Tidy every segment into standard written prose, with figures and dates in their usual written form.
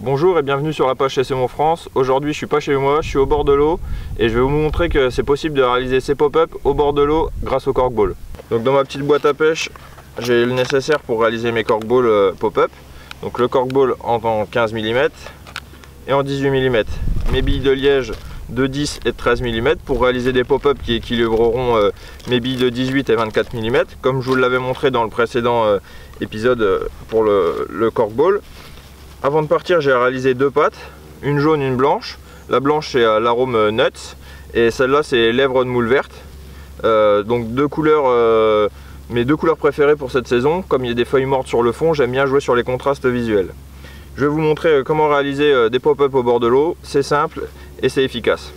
Bonjour et bienvenue sur la page CCMO France. Aujourd'hui je suis pas chez moi, je suis au bord de l'eau et je vais vous montrer que c'est possible de réaliser ces pop-up au bord de l'eau grâce au corkball. Donc dans ma petite boîte à pêche, j'ai le nécessaire pour réaliser mes corkballs pop-up. Donc le corkball en 15 mm et en 18 mm. Mes billes de liège de 10 et de 13 mm pour réaliser des pop-up qui équilibreront mes billes de 18 et 24 mm comme je vous l'avais montré dans le précédent épisode pour le corkball. Avant de partir, j'ai réalisé deux pattes, une jaune, une blanche. La blanche c'est l'arôme nuts et celle-là c'est lèvres de moule verte. Donc deux couleurs, mes deux couleurs préférées pour cette saison. Comme il y a des feuilles mortes sur le fond, j'aime bien jouer sur les contrastes visuels. Je vais vous montrer comment réaliser des pop-up au bord de l'eau. C'est simple et c'est efficace.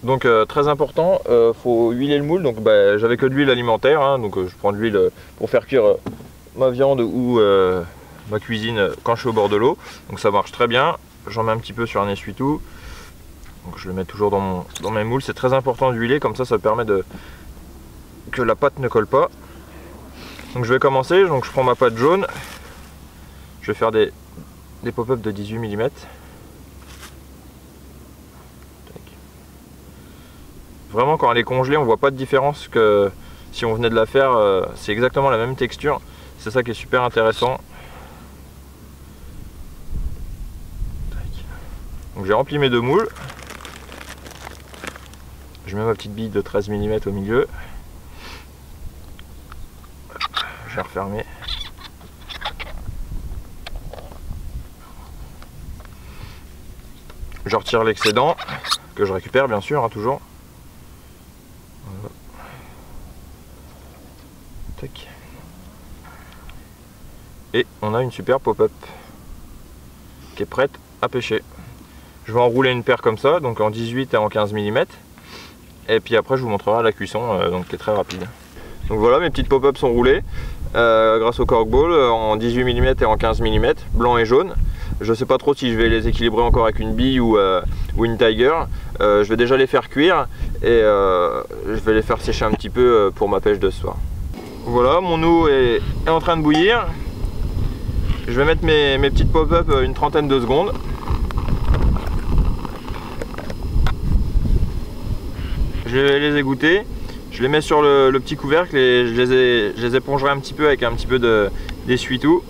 Donc très important, faut huiler le moule. Donc j'avais que de l'huile alimentaire, hein, donc je prends de l'huile pour faire cuire ma viande ou ma cuisine quand je suis au bord de l'eau. Donc ça marche très bien. J'en mets un petit peu sur un essuie-tout. Donc je le mets toujours dans mes moules. C'est très important d'huiler, comme ça permet que la pâte ne colle pas. Donc je vais commencer. Donc je prends ma pâte jaune. Je vais faire des pop-up de 18 mm. Vraiment quand elle est congelée, on voit pas de différence que si on venait de la faire. C'est exactement la même texture. C'est ça qui est super intéressant. Donc j'ai rempli mes deux moules. Je mets ma petite bille de 13 mm au milieu. Je vais refermer. Je retire l'excédent, que je récupère bien sûr, hein, toujours. Voilà. Tac. Et on a une super pop-up qui est prête à pêcher. Je vais enrouler une paire comme ça, donc en 18 et en 15 mm. Et puis après je vous montrerai la cuisson, donc qui est très rapide. Donc voilà, mes petites pop-up sont roulées grâce au corkball en 18 mm et en 15 mm, blanc et jaune. Je ne sais pas trop si je vais les équilibrer encore avec une bille ou une tiger. Je vais déjà les faire cuire et je vais les faire sécher un petit peu pour ma pêche de ce soir. Voilà, mon eau est en train de bouillir. Je vais mettre mes petites pop-up une trentaine de secondes. Je vais les égoutter, je les mets sur le petit couvercle et je les épongerai un petit peu avec un petit peu d'essuie-tout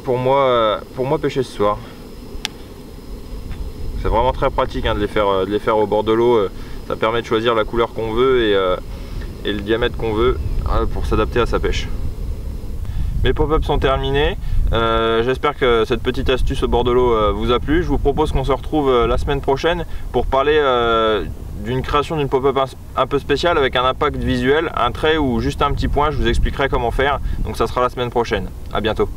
pour moi pêcher ce soir. C'est vraiment très pratique hein, de les faire au bord de l'eau. Ça permet de choisir la couleur qu'on veut et le diamètre qu'on veut pour s'adapter à sa pêche. Mes pop-up sont terminés. J'espère que cette petite astuce au bord de l'eau vous a plu. Je vous propose qu'on se retrouve la semaine prochaine pour parler d'une création d'une pop-up un peu spéciale avec un impact visuel, un trait ou juste un petit point. Je vous expliquerai comment faire. Donc ça sera la semaine prochaine. À bientôt.